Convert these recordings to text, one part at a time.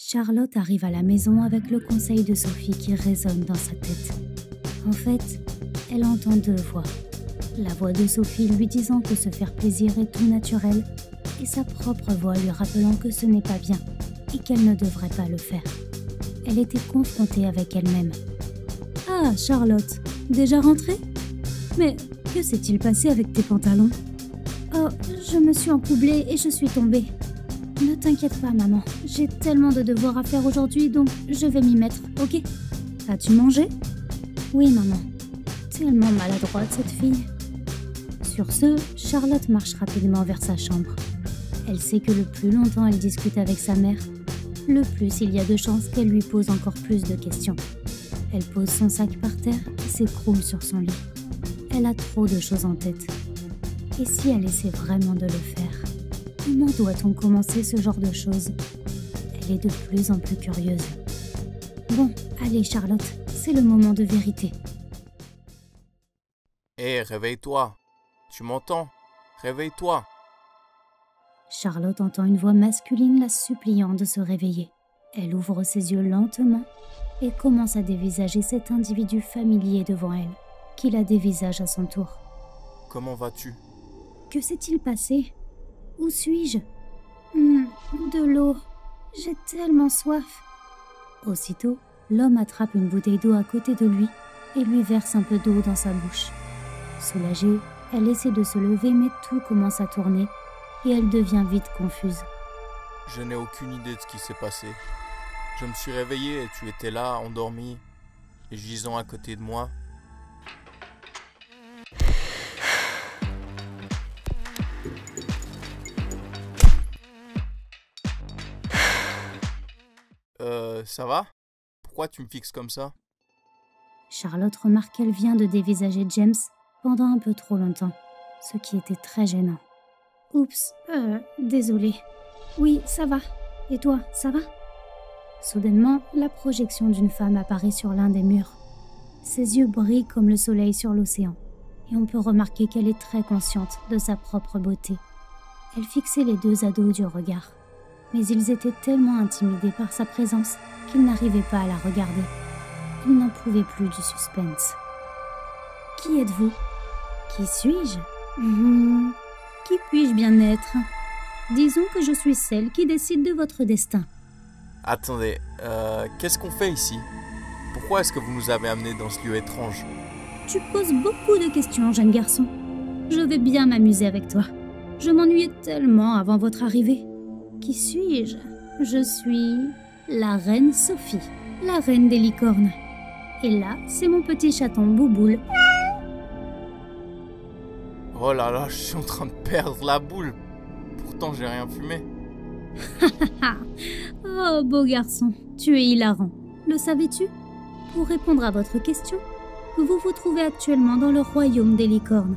Charlotte arrive à la maison avec le conseil de Sophie qui résonne dans sa tête. En fait, elle entend deux voix. La voix de Sophie lui disant que se faire plaisir est tout naturel et sa propre voix lui rappelant que ce n'est pas bien et qu'elle ne devrait pas le faire. Elle était confrontée avec elle-même. « Ah, Charlotte, déjà rentrée ? Mais que s'est-il passé avec tes pantalons ? » « Oh, je me suis encoublée et je suis tombée. » « Ne t'inquiète pas, maman. J'ai tellement de devoirs à faire aujourd'hui, donc je vais m'y mettre, ok ? As-tu mangé ? Oui, maman. Tellement maladroite, cette fille. Sur ce, Charlotte marche rapidement vers sa chambre. Elle sait que le plus longtemps elle discute avec sa mère, le plus il y a de chances qu'elle lui pose encore plus de questions. Elle pose son sac par terre et s'écroule sur son lit. Elle a trop de choses en tête. Et si elle essaie vraiment de le faire ? Comment doit-on commencer ce genre de choses ? Elle est de plus en plus curieuse. Bon, allez Charlotte, c'est le moment de vérité. Hé, réveille-toi. Tu m'entends ? Réveille-toi. Charlotte entend une voix masculine la suppliant de se réveiller. Elle ouvre ses yeux lentement et commence à dévisager cet individu familier devant elle, qui la dévisage à son tour. Comment vas-tu ? Que s'est-il passé ? Où suis-je ? De l'eau. J'ai tellement soif. Aussitôt, l'homme attrape une bouteille d'eau à côté de lui et lui verse un peu d'eau dans sa bouche. Soulagée, elle essaie de se lever mais tout commence à tourner et elle devient vite confuse. Je n'ai aucune idée de ce qui s'est passé. Je me suis réveillé et tu étais là, endormi, et gisant à côté de moi. Ça va ? Pourquoi tu me fixes comme ça ? Charlotte remarque qu'elle vient de dévisager James pendant un peu trop longtemps, ce qui était très gênant. Oups, désolée. Oui, ça va. Et toi, ça va ? Soudainement, la projection d'une femme apparaît sur l'un des murs. Ses yeux brillent comme le soleil sur l'océan, et on peut remarquer qu'elle est très consciente de sa propre beauté. Elle fixait les deux ados du regard, mais ils étaient tellement intimidés par sa présence qu'ils n'arrivaient pas à la regarder. Ils n'en pouvaient plus du suspense. « Qui êtes-vous ? Qui suis-je ? Qui puis-je bien être ? Disons que je suis celle qui décide de votre destin. » Attendez, qu'est-ce qu'on fait ici ? Pourquoi est-ce que vous nous avez amenés dans ce lieu étrange ? Tu poses beaucoup de questions, jeune garçon. Je vais bien m'amuser avec toi. Je m'ennuyais tellement avant votre arrivée. Qui suis-je ? Je suis la reine Sophie, la reine des licornes. Et là, c'est mon petit chaton Bouboule. Oh là là, je suis en train de perdre la boule. Pourtant, j'ai rien fumé. Oh, beau garçon, tu es hilarant. Le savais-tu ? Pour répondre à votre question, vous vous trouvez actuellement dans le royaume des licornes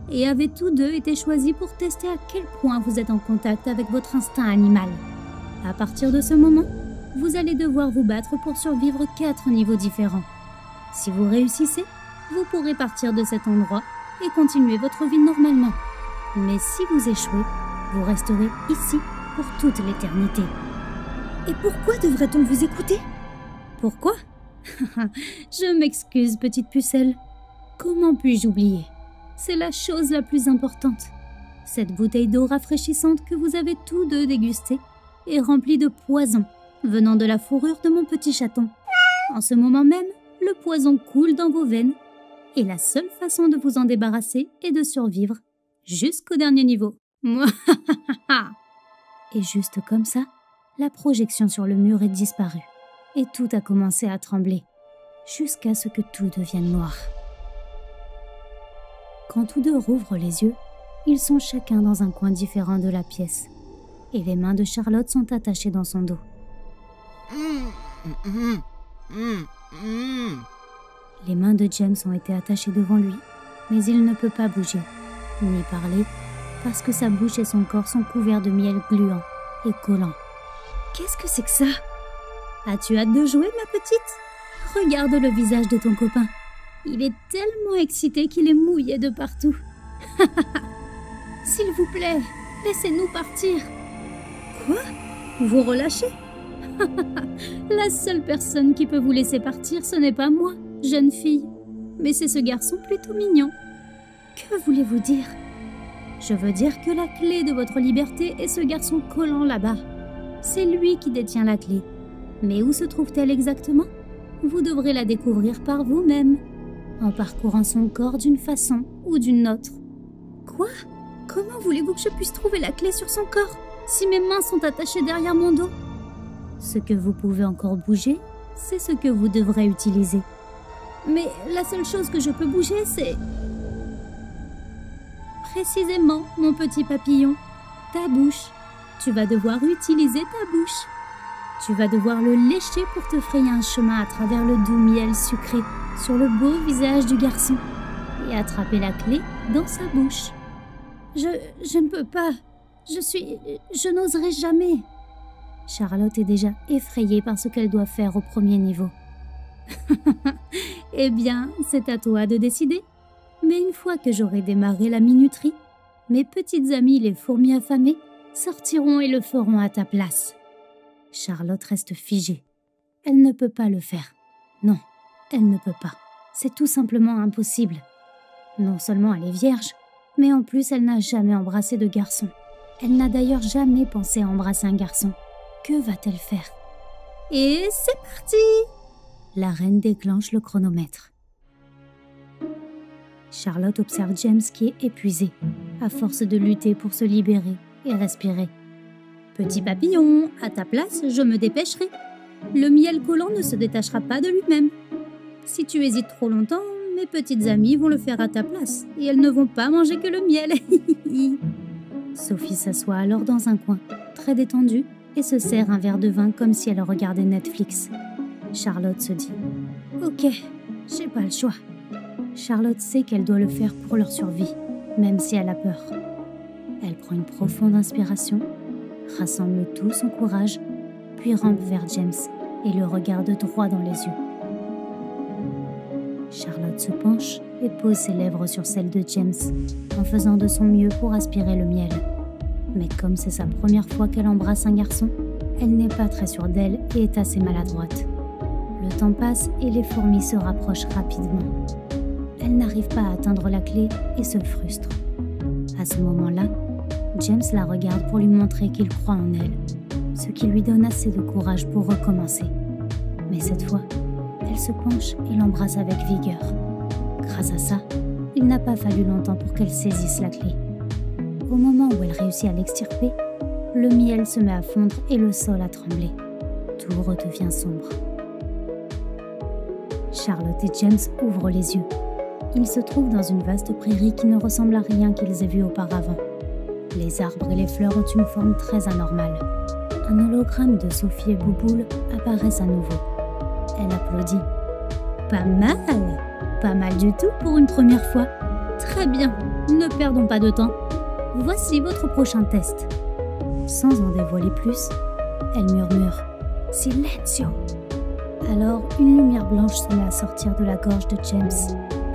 et avez tous deux été choisis pour tester à quel point vous êtes en contact avec votre instinct animal. À partir de ce moment, vous allez devoir vous battre pour survivre 4 niveaux différents. Si vous réussissez, vous pourrez partir de cet endroit et continuer votre vie normalement. Mais si vous échouez, vous resterez ici pour toute l'éternité. Et pourquoi devrait-on vous écouter ? Pourquoi ? Je m'excuse, petite pucelle. Comment puis-je oublier ? C'est la chose la plus importante. Cette bouteille d'eau rafraîchissante que vous avez tous deux dégustée est remplie de poison venant de la fourrure de mon petit chaton. En ce moment même, le poison coule dans vos veines et la seule façon de vous en débarrasser est de survivre jusqu'au dernier niveau. Et juste comme ça, la projection sur le mur est disparue et tout a commencé à trembler jusqu'à ce que tout devienne noir. Quand tous deux rouvrent les yeux, ils sont chacun dans un coin différent de la pièce et les mains de Charlotte sont attachées dans son dos. Les mains de James ont été attachées devant lui, mais il ne peut pas bouger, ni parler, parce que sa bouche et son corps sont couverts de miel gluant et collant. Qu'est-ce que c'est que ça ? As-tu hâte de jouer, ma petite ? Regarde le visage de ton copain. Il est tellement excité qu'il est mouillé de partout. S'il vous plaît, laissez-nous partir. Quoi ? Vous relâchez ? La seule personne qui peut vous laisser partir, ce n'est pas moi, jeune fille, mais c'est ce garçon plutôt mignon. Que voulez-vous dire? Je veux dire que la clé de votre liberté est ce garçon collant là-bas. C'est lui qui détient la clé. Mais où se trouve-t-elle exactement? Vous devrez la découvrir par vous-même, en parcourant son corps d'une façon ou d'une autre. Quoi? Comment voulez-vous que je puisse trouver la clé sur son corps, si mes mains sont attachées derrière mon dos? Ce que vous pouvez encore bouger, c'est ce que vous devrez utiliser. Mais la seule chose que je peux bouger, c'est... Précisément, mon petit papillon, ta bouche. Tu vas devoir utiliser ta bouche. Tu vas devoir le lécher pour te frayer un chemin à travers le doux miel sucré sur le beau visage du garçon et attraper la clé dans sa bouche. Je ne peux pas. Je n'oserai jamais. Charlotte est déjà effrayée par ce qu'elle doit faire au premier niveau. Eh bien, c'est à toi de décider. Mais une fois que j'aurai démarré la minuterie, mes petites amies les fourmis affamées sortiront et le feront à ta place. Charlotte reste figée. Elle ne peut pas le faire. Non, elle ne peut pas. C'est tout simplement impossible. Non seulement elle est vierge, mais en plus elle n'a jamais embrassé de garçon. Elle n'a d'ailleurs jamais pensé à embrasser un garçon. Que va-t-elle faire? Et c'est parti! La reine déclenche le chronomètre. Charlotte observe James qui est épuisé, à force de lutter pour se libérer et respirer. Petit papillon, à ta place, je me dépêcherai. Le miel collant ne se détachera pas de lui-même. Si tu hésites trop longtemps, mes petites amies vont le faire à ta place et elles ne vont pas manger que le miel. Sophie s'assoit alors dans un coin, très détendue, et se sert un verre de vin comme si elle regardait Netflix. Charlotte se dit « Ok, j'ai pas le choix ». Charlotte sait qu'elle doit le faire pour leur survie, même si elle a peur. Elle prend une profonde inspiration, rassemble tout son courage, puis rampe vers James et le regarde droit dans les yeux. Charlotte se penche et pose ses lèvres sur celles de James, en faisant de son mieux pour aspirer le miel. Mais comme c'est sa première fois qu'elle embrasse un garçon, elle n'est pas très sûre d'elle et est assez maladroite. Le temps passe et les fourmis se rapprochent rapidement. Elle n'arrive pas à atteindre la clé et se frustre. À ce moment-là, James la regarde pour lui montrer qu'il croit en elle, ce qui lui donne assez de courage pour recommencer. Mais cette fois, elle se penche et l'embrasse avec vigueur. Grâce à ça, il n'a pas fallu longtemps pour qu'elle saisisse la clé. Au moment où elle réussit à l'extirper, le miel se met à fondre et le sol à trembler. Tout redevient sombre. Charlotte et James ouvrent les yeux. Ils se trouvent dans une vaste prairie qui ne ressemble à rien qu'ils aient vu auparavant. Les arbres et les fleurs ont une forme très anormale. Un hologramme de Sophie et Bouboule apparaissent à nouveau. Elle applaudit. Pas mal! Pas mal du tout pour une première fois. Très bien, ne perdons pas de temps. Voici votre prochain test. Sans en dévoiler plus, elle murmure « Silenzio !» Alors, une lumière blanche se met à sortir de la gorge de James.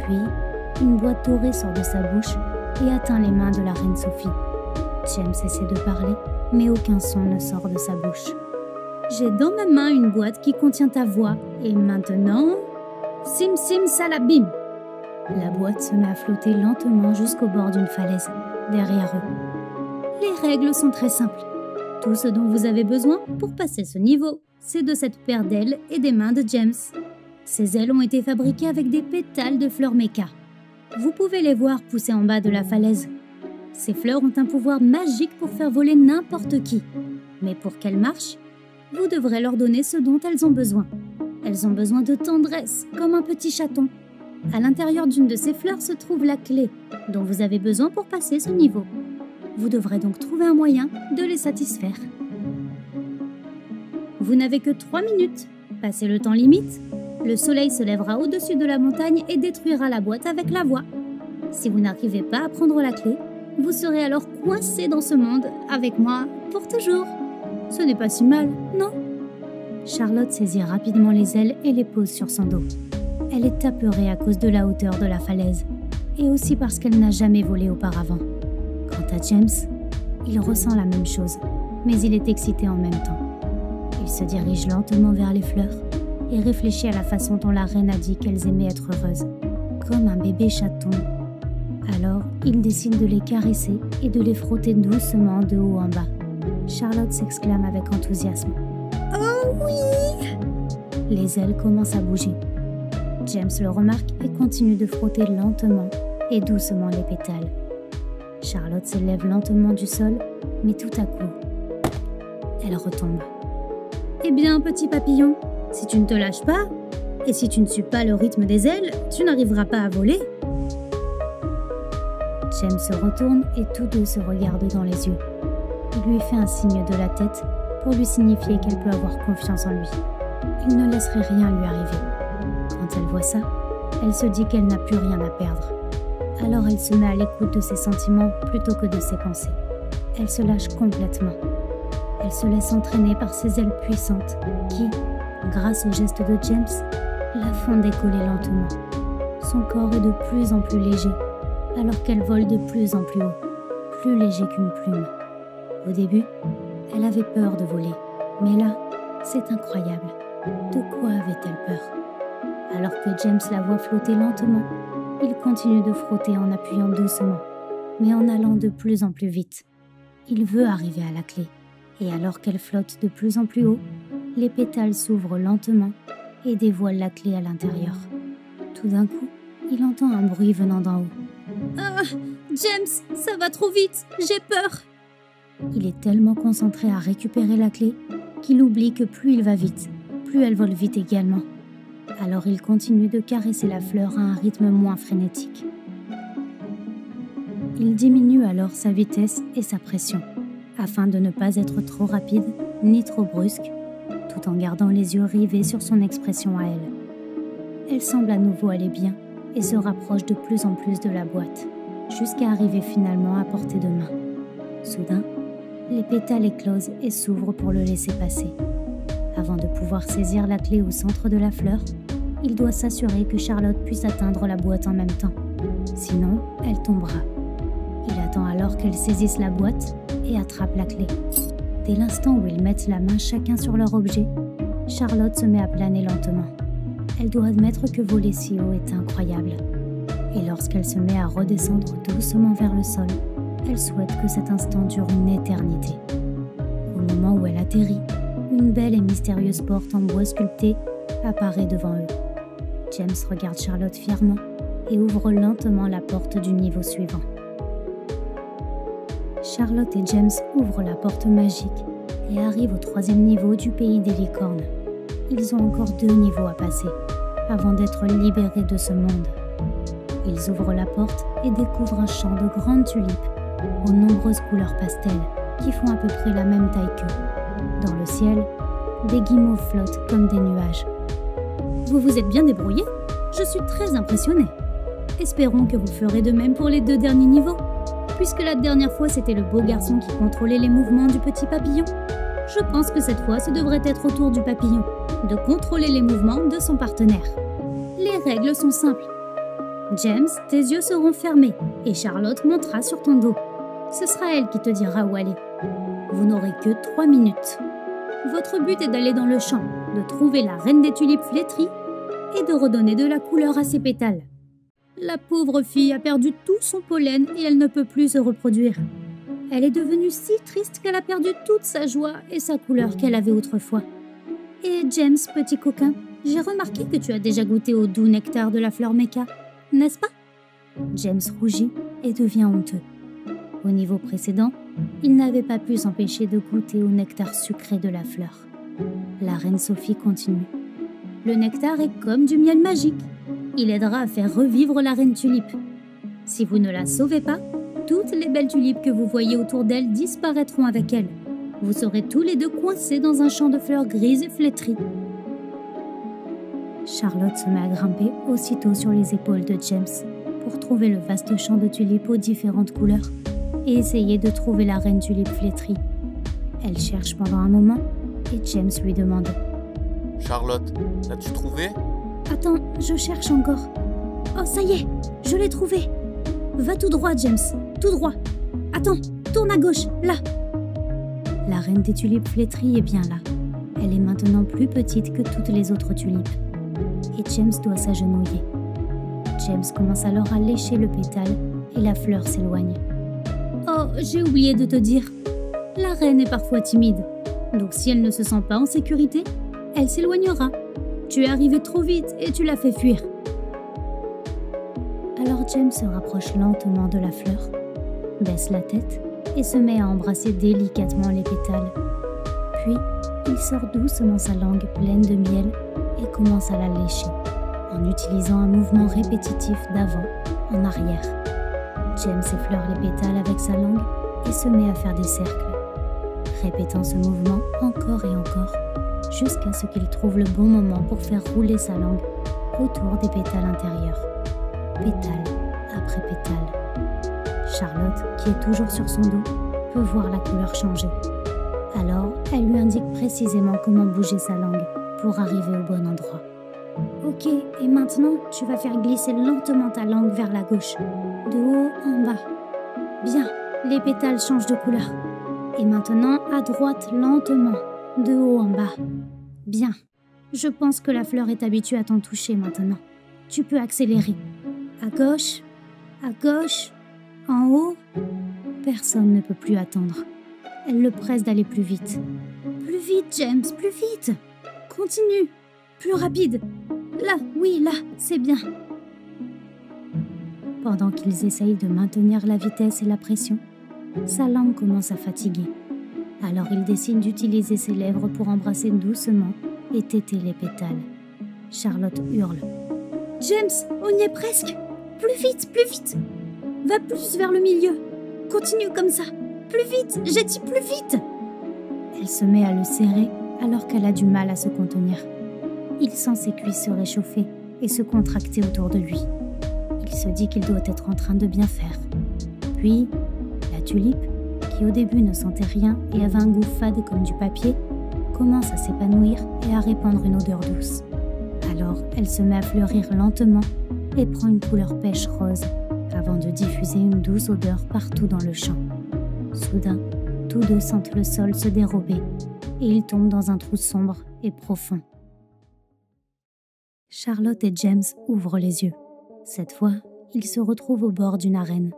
Puis, une boîte dorée sort de sa bouche et atteint les mains de la reine Sophie. James essaie de parler, mais aucun son ne sort de sa bouche. J'ai dans ma main une boîte qui contient ta voix, et maintenant... Sim sim salabim! La boîte se met à flotter lentement jusqu'au bord d'une falaise, derrière eux. Les règles sont très simples. Tout ce dont vous avez besoin pour passer ce niveau, c'est de cette paire d'ailes et des mains de James. Ces ailes ont été fabriquées avec des pétales de fleurs méca. Vous pouvez les voir pousser en bas de la falaise. Ces fleurs ont un pouvoir magique pour faire voler n'importe qui. Mais pour qu'elles marchent, vous devrez leur donner ce dont elles ont besoin. Elles ont besoin de tendresse, comme un petit chaton. À l'intérieur d'une de ces fleurs se trouve la clé dont vous avez besoin pour passer ce niveau. Vous devrez donc trouver un moyen de les satisfaire. Vous n'avez que 3 minutes. Passez le temps limite. Le soleil se lèvera au-dessus de la montagne et détruira la boîte avec la voix. Si vous n'arrivez pas à prendre la clé, vous serez alors coincé dans ce monde avec moi pour toujours. Ce n'est pas si mal, non? Charlotte saisit rapidement les ailes et les pose sur son dos. Elle est apeurée à cause de la hauteur de la falaise et aussi parce qu'elle n'a jamais volé auparavant. Quant à James, il ressent la même chose, mais il est excité en même temps. Il se dirige lentement vers les fleurs et réfléchit à la façon dont la reine a dit qu'elles aimaient être heureuses, comme un bébé chaton. Alors, il décide de les caresser et de les frotter doucement de haut en bas. Charlotte s'exclame avec enthousiasme. « Oh oui !» Les ailes commencent à bouger. James le remarque et continue de frotter lentement et doucement les pétales. Charlotte se lève lentement du sol, mais tout à coup, elle retombe. « Eh bien, petit papillon, si tu ne te lâches pas, et si tu ne suis pas le rythme des ailes, tu n'arriveras pas à voler. » James se retourne et tous deux se regardent dans les yeux. Il lui fait un signe de la tête pour lui signifier qu'elle peut avoir confiance en lui. Il ne laisserait rien lui arriver. Quand elle voit ça, elle se dit qu'elle n'a plus rien à perdre. Alors elle se met à l'écoute de ses sentiments plutôt que de ses pensées. Elle se lâche complètement. Elle se laisse entraîner par ses ailes puissantes qui, grâce au geste de James, la font décoller lentement. Son corps est de plus en plus léger, alors qu'elle vole de plus en plus haut, plus léger qu'une plume. Au début, elle avait peur de voler, mais là, c'est incroyable. De quoi avait-elle peur? Alors que James la voit flotter lentement, il continue de frotter en appuyant doucement, mais en allant de plus en plus vite. Il veut arriver à la clé, et alors qu'elle flotte de plus en plus haut, les pétales s'ouvrent lentement et dévoilent la clé à l'intérieur. Tout d'un coup, il entend un bruit venant d'en haut. « Ah, James, ça va trop vite, j'ai peur !» Il est tellement concentré à récupérer la clé qu'il oublie que plus il va vite, plus elle vole vite également. Alors il continue de caresser la fleur à un rythme moins frénétique. Il diminue alors sa vitesse et sa pression, afin de ne pas être trop rapide ni trop brusque, tout en gardant les yeux rivés sur son expression à elle. Elle semble à nouveau aller bien et se rapproche de plus en plus de la boîte, jusqu'à arriver finalement à portée de main. Soudain, les pétales éclosent et s'ouvrent pour le laisser passer. Avant de pouvoir saisir la clé au centre de la fleur, il doit s'assurer que Charlotte puisse atteindre la boîte en même temps. Sinon, elle tombera. Il attend alors qu'elle saisisse la boîte et attrape la clé. Dès l'instant où ils mettent la main chacun sur leur objet, Charlotte se met à planer lentement. Elle doit admettre que voler si haut est incroyable. Et lorsqu'elle se met à redescendre doucement vers le sol, elle souhaite que cet instant dure une éternité. Au moment où elle atterrit, une belle et mystérieuse porte en bois sculpté apparaît devant eux. James regarde Charlotte fièrement et ouvre lentement la porte du niveau suivant. Charlotte et James ouvrent la porte magique et arrivent au 3e niveau du pays des licornes. Ils ont encore 2 niveaux à passer avant d'être libérés de ce monde. Ils ouvrent la porte et découvrent un champ de grandes tulipes aux nombreuses couleurs pastel qui font à peu près la même taille qu'eux. Dans le ciel, des guimauves flottent comme des nuages. Vous vous êtes bien débrouillés? Je suis très impressionnée. Espérons que vous ferez de même pour les 2 derniers niveaux, puisque la dernière fois c'était le beau garçon qui contrôlait les mouvements du petit papillon. Je pense que cette fois ce devrait être au tour du papillon de contrôler les mouvements de son partenaire. Les règles sont simples. James, tes yeux seront fermés et Charlotte montera sur ton dos. Ce sera elle qui te dira où aller. Vous n'aurez que 3 minutes. Votre but est d'aller dans le champ, de trouver la reine des tulipes flétries et de redonner de la couleur à ses pétales. La pauvre fille a perdu tout son pollen et elle ne peut plus se reproduire. Elle est devenue si triste qu'elle a perdu toute sa joie et sa couleur qu'elle avait autrefois. Et James, petit coquin, j'ai remarqué que tu as déjà goûté au doux nectar de la fleur Mecca, n'est-ce pas? James rougit et devient honteux. Au niveau précédent, il n'avait pas pu s'empêcher de goûter au nectar sucré de la fleur. La reine Sophie continue. Le nectar est comme du miel magique. Il aidera à faire revivre la reine tulipe. Si vous ne la sauvez pas, toutes les belles tulipes que vous voyez autour d'elle disparaîtront avec elle. Vous serez tous les 2 coincés dans un champ de fleurs grises et flétries. Charlotte se met à grimper aussitôt sur les épaules de James pour trouver le vaste champ de tulipes aux différentes couleurs et essayer de trouver la reine tulipe flétrie. Elle cherche pendant un moment et James lui demande « Charlotte, l'as-tu trouvée ?»« Attends, je cherche encore. Oh, ça y est, je l'ai trouvée. Va tout droit, James, tout droit. Attends, tourne à gauche, là. » La reine des tulipes flétries est bien là. Elle est maintenant plus petite que toutes les autres tulipes. Et James doit s'agenouiller. James commence alors à lécher le pétale et la fleur s'éloigne. Oh, j'ai oublié de te dire. La reine est parfois timide. Donc si elle ne se sent pas en sécurité, elle s'éloignera. Tu es arrivé trop vite et tu l'as fait fuir. Alors James se rapproche lentement de la fleur, baisse la tête et se met à embrasser délicatement les pétales. Puis, il sort doucement sa langue pleine de miel et commence à la lécher, en utilisant un mouvement répétitif d'avant en arrière. James effleure les pétales avec sa langue et se met à faire des cercles, répétant ce mouvement encore et encore, jusqu'à ce qu'il trouve le bon moment pour faire rouler sa langue autour des pétales intérieurs, pétale après pétale. Charlotte, qui est toujours sur son dos, peut voir la couleur changer. Alors, elle lui indique précisément comment bouger sa langue pour arriver au bon endroit. Ok, et maintenant, tu vas faire glisser lentement ta langue vers la gauche, de haut en bas. Bien, les pétales changent de couleur. Et maintenant, à droite lentement, de haut en bas. Bien, je pense que la fleur est habituée à t'en toucher maintenant. Tu peux accélérer. À gauche, en haut. Personne ne peut plus attendre. Elle le presse d'aller plus vite. Plus vite, James, plus vite. Continue, plus rapide. Là, oui, là, c'est bien. Pendant qu'ils essayent de maintenir la vitesse et la pression, sa langue commence à fatiguer. Alors il décide d'utiliser ses lèvres pour embrasser doucement et téter les pétales. Charlotte hurle. James, on y est presque. Plus vite, plus vite. Va plus vers le milieu. Continue comme ça. Plus vite, j'ai dit plus vite. Elle se met à le serrer alors qu'elle a du mal à se contenir. Il sent ses cuisses se réchauffer et se contracter autour de lui. Il se dit qu'il doit être en train de bien faire. Puis, la tulipe, qui au début ne sentait rien et avait un goût fade comme du papier, commence à s'épanouir et à répandre une odeur douce. Alors, elle se met à fleurir lentement et prend une couleur pêche rose avant de diffuser une douce odeur partout dans le champ. Soudain, tous deux sentent le sol se dérober et ils tombent dans un trou sombre et profond. Charlotte et James ouvrent les yeux. Cette fois, ils se retrouvent au bord d'une arène.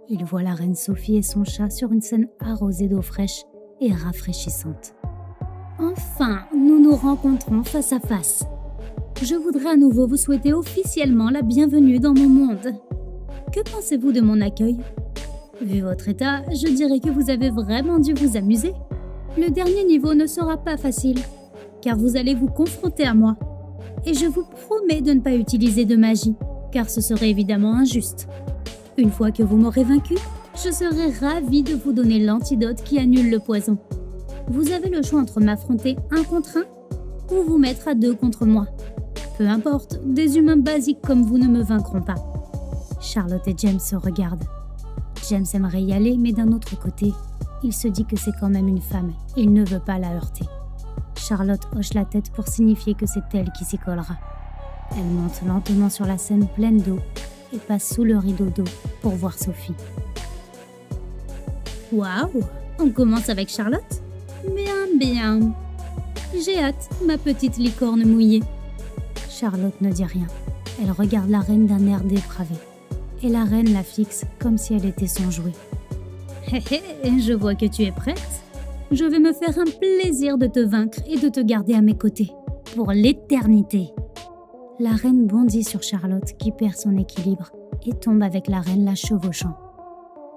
Ils voient la reine Sophie et son chat sur une scène arrosée d'eau fraîche et rafraîchissante. Enfin, nous nous rencontrons face à face. Je voudrais à nouveau vous souhaiter officiellement la bienvenue dans mon monde. Que pensez-vous de mon accueil ? Vu votre état, je dirais que vous avez vraiment dû vous amuser. Le dernier niveau ne sera pas facile, car vous allez vous confronter à moi. Et je vous promets de ne pas utiliser de magie, car ce serait évidemment injuste. Une fois que vous m'aurez vaincu, je serai ravie de vous donner l'antidote qui annule le poison. Vous avez le choix entre m'affronter 1 contre 1 ou vous mettre à 2 contre moi. Peu importe, des humains basiques comme vous ne me vaincront pas. Charlotte et James se regardent. James aimerait y aller, mais d'un autre côté, il se dit que c'est quand même une femme et il ne veut pas la heurter. Charlotte hoche la tête pour signifier que c'est elle qui s'y collera. Elle monte lentement sur la scène pleine d'eau et passe sous le rideau d'eau pour voir Sophie. Waouh, on commence avec Charlotte ? Bien. J'ai hâte, ma petite licorne mouillée. Charlotte ne dit rien. Elle regarde la reine d'un air dépravé. Et la reine la fixe comme si elle était son jouet. Hé hé, je vois que tu es prête. Je vais me faire un plaisir de te vaincre et de te garder à mes côtés, pour l'éternité. La reine bondit sur Charlotte qui perd son équilibre et tombe avec la reine la chevauchant.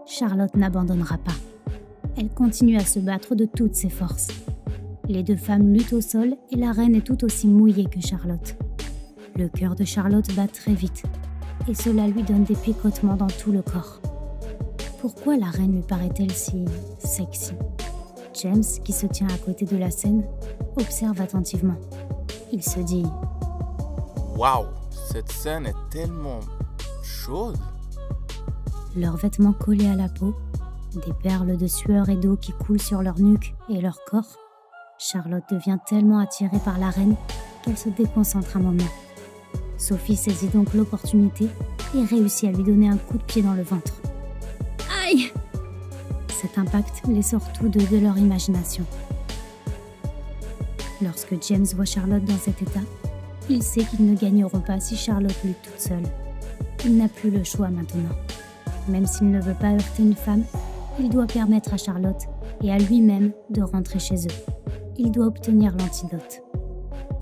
Charlotte n'abandonnera pas. Elle continue à se battre de toutes ses forces. Les 2 femmes luttent au sol et la reine est tout aussi mouillée que Charlotte. Le cœur de Charlotte bat très vite et cela lui donne des picotements dans tout le corps. Pourquoi la reine lui paraît-elle si sexy ? James, qui se tient à côté de la scène, observe attentivement. Il se dit « Waouh, cette scène est tellement chaude !» Leurs vêtements collés à la peau, des perles de sueur et d'eau qui coulent sur leur nuque et leur corps, Charlotte devient tellement attirée par la reine qu'elle se déconcentre un moment. Sophie saisit donc l'opportunité et réussit à lui donner un coup de pied dans le ventre. Aïe ! Cet impact les sort tous deux de leur imagination. Lorsque James voit Charlotte dans cet état, il sait qu'ils ne gagneront pas si Charlotte lutte toute seule. Il n'a plus le choix maintenant. Même s'il ne veut pas heurter une femme, il doit permettre à Charlotte et à lui-même de rentrer chez eux. Il doit obtenir l'antidote.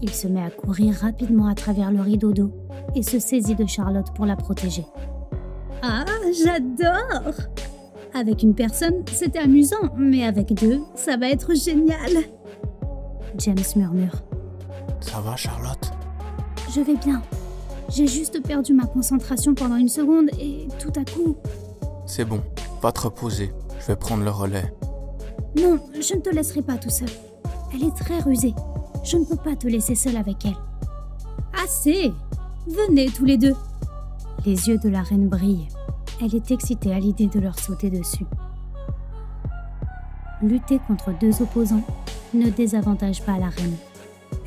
Il se met à courir rapidement à travers le rideau d'eau et se saisit de Charlotte pour la protéger. Ah, j'adore! Avec une personne, c'était amusant, mais avec deux, ça va être génial! James murmure. Ça va, Charlotte? Je vais bien. J'ai juste perdu ma concentration pendant une seconde et tout à coup... C'est bon, va te reposer. Je vais prendre le relais. Non, je ne te laisserai pas tout seul. Elle est très rusée. Je ne peux pas te laisser seule avec elle. Assez! Venez tous les deux! Les yeux de la reine brillent. Elle est excitée à l'idée de leur sauter dessus. Lutter contre deux opposants ne désavantage pas la reine.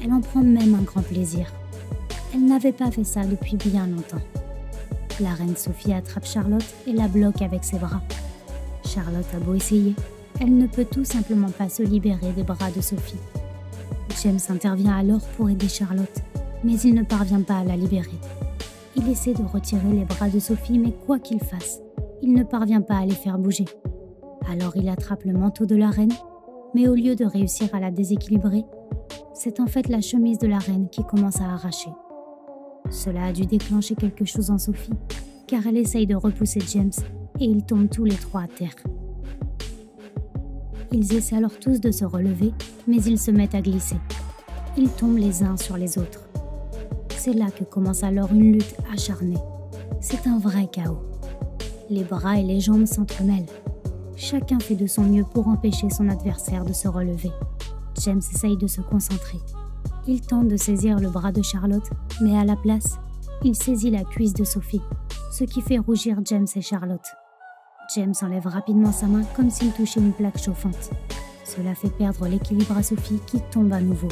Elle en prend même un grand plaisir. Elle n'avait pas fait ça depuis bien longtemps. La reine Sophie attrape Charlotte et la bloque avec ses bras. Charlotte a beau essayer, elle ne peut tout simplement pas se libérer des bras de Sophie. James intervient alors pour aider Charlotte, mais il ne parvient pas à la libérer. Il essaie de retirer les bras de Sophie, mais quoi qu'il fasse, il ne parvient pas à les faire bouger. Alors il attrape le manteau de la reine, mais au lieu de réussir à la déséquilibrer, c'est en fait la chemise de la reine qui commence à arracher. Cela a dû déclencher quelque chose en Sophie, car elle essaye de repousser James et ils tombent tous les trois à terre. Ils essaient alors tous de se relever, mais ils se mettent à glisser. Ils tombent les uns sur les autres. C'est là que commence alors une lutte acharnée. C'est un vrai chaos. Les bras et les jambes s'entremêlent. Chacun fait de son mieux pour empêcher son adversaire de se relever. James essaye de se concentrer. Il tente de saisir le bras de Charlotte, mais à la place, il saisit la cuisse de Sophie, ce qui fait rougir James et Charlotte. James enlève rapidement sa main comme s'il touchait une plaque chauffante. Cela fait perdre l'équilibre à Sophie qui tombe à nouveau.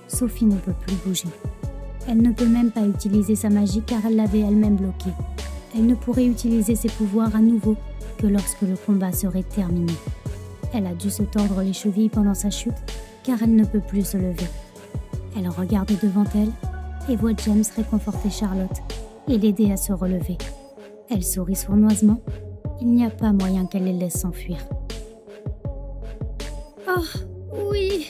Sophie ne peut plus bouger. Elle ne peut même pas utiliser sa magie car elle l'avait elle-même bloquée. Elle ne pourrait utiliser ses pouvoirs à nouveau que lorsque le combat serait terminé. Elle a dû se tordre les chevilles pendant sa chute car elle ne peut plus se lever. Elle regarde devant elle et voit James réconforter Charlotte et l'aider à se relever. Elle sourit sournoisement. Il n'y a pas moyen qu'elle les laisse s'enfuir. Oh, oui!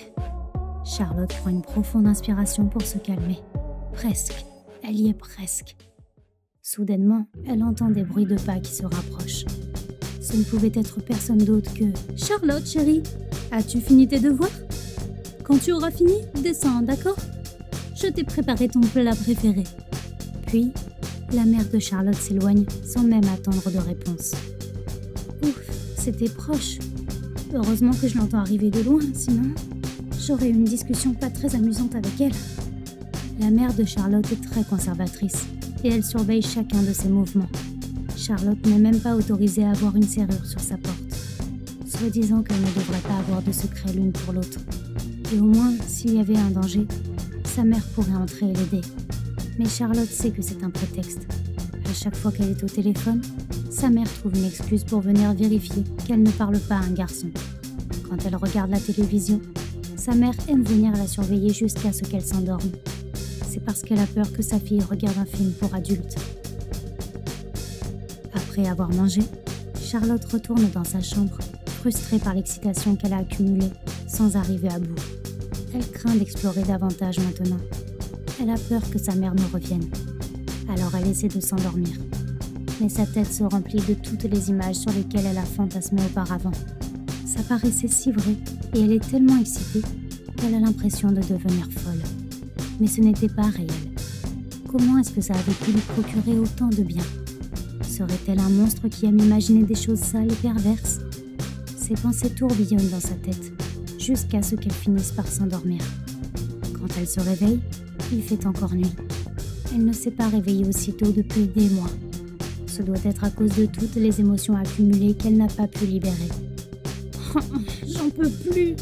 Charlotte prend une profonde inspiration pour se calmer. Presque. Elle y est presque. Soudainement, elle entend des bruits de pas qui se rapprochent. Ce ne pouvait être personne d'autre que... Charlotte, chérie, as-tu fini tes devoirs? Quand tu auras fini, descends, d'accord? Je t'ai préparé ton plat préféré. Puis, la mère de Charlotte s'éloigne sans même attendre de réponse. Ouf, c'était proche. Heureusement que je l'entends arriver de loin, sinon j'aurais eu une discussion pas très amusante avec elle. La mère de Charlotte est très conservatrice et elle surveille chacun de ses mouvements. Charlotte n'est même pas autorisée à avoir une serrure sur sa porte, soi-disant qu'elle ne devrait pas avoir de secret l'une pour l'autre. Et au moins, s'il y avait un danger, sa mère pourrait entrer et l'aider. Mais Charlotte sait que c'est un prétexte. À chaque fois qu'elle est au téléphone, sa mère trouve une excuse pour venir vérifier qu'elle ne parle pas à un garçon. Quand elle regarde la télévision, sa mère aime venir la surveiller jusqu'à ce qu'elle s'endorme. C'est parce qu'elle a peur que sa fille regarde un film pour adultes. Après avoir mangé, Charlotte retourne dans sa chambre, frustrée par l'excitation qu'elle a accumulée sans arriver à bout. Elle craint d'explorer davantage maintenant. Elle a peur que sa mère ne revienne. Alors elle essaie de s'endormir. Mais sa tête se remplit de toutes les images sur lesquelles elle a fantasmé auparavant. Ça paraissait si vrai et elle est tellement excitée qu'elle a l'impression de devenir folle. Mais ce n'était pas réel. Comment est-ce que ça avait pu lui procurer autant de bien? Serait-elle un monstre qui aime imaginer des choses sales et perverses? Ses pensées tourbillonnent dans sa tête, jusqu'à ce qu'elle finisse par s'endormir. Quand elle se réveille, il fait encore nuit. Elle ne s'est pas réveillée aussitôt depuis des mois. Ce doit être à cause de toutes les émotions accumulées qu'elle n'a pas pu libérer. Oh, j'en peux plus!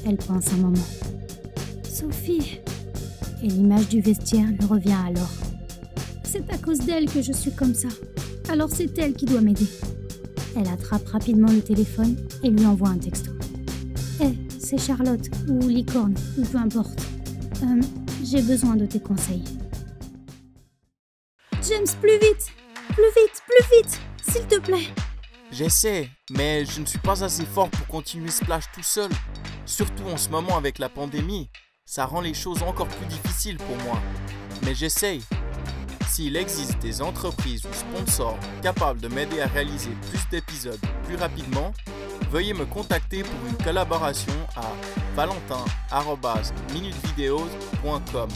Elle pense un moment. Sophie! Et l'image du vestiaire lui revient alors. C'est à cause d'elle que je suis comme ça. Alors c'est elle qui doit m'aider. Elle attrape rapidement le téléphone et lui envoie un texto. Hé, c'est Charlotte, ou Licorne, ou peu importe. J'ai besoin de tes conseils. James, plus vite! Plus vite, plus vite! S'il te plaît! J'essaie, mais je ne suis pas assez fort pour continuer Splash tout seul. Surtout en ce moment avec la pandémie, ça rend les choses encore plus difficiles pour moi. Mais j'essaye. S'il existe des entreprises ou sponsors capables de m'aider à réaliser plus d'épisodes plus rapidement, veuillez me contacter pour une collaboration à valentin@minutevideos.com.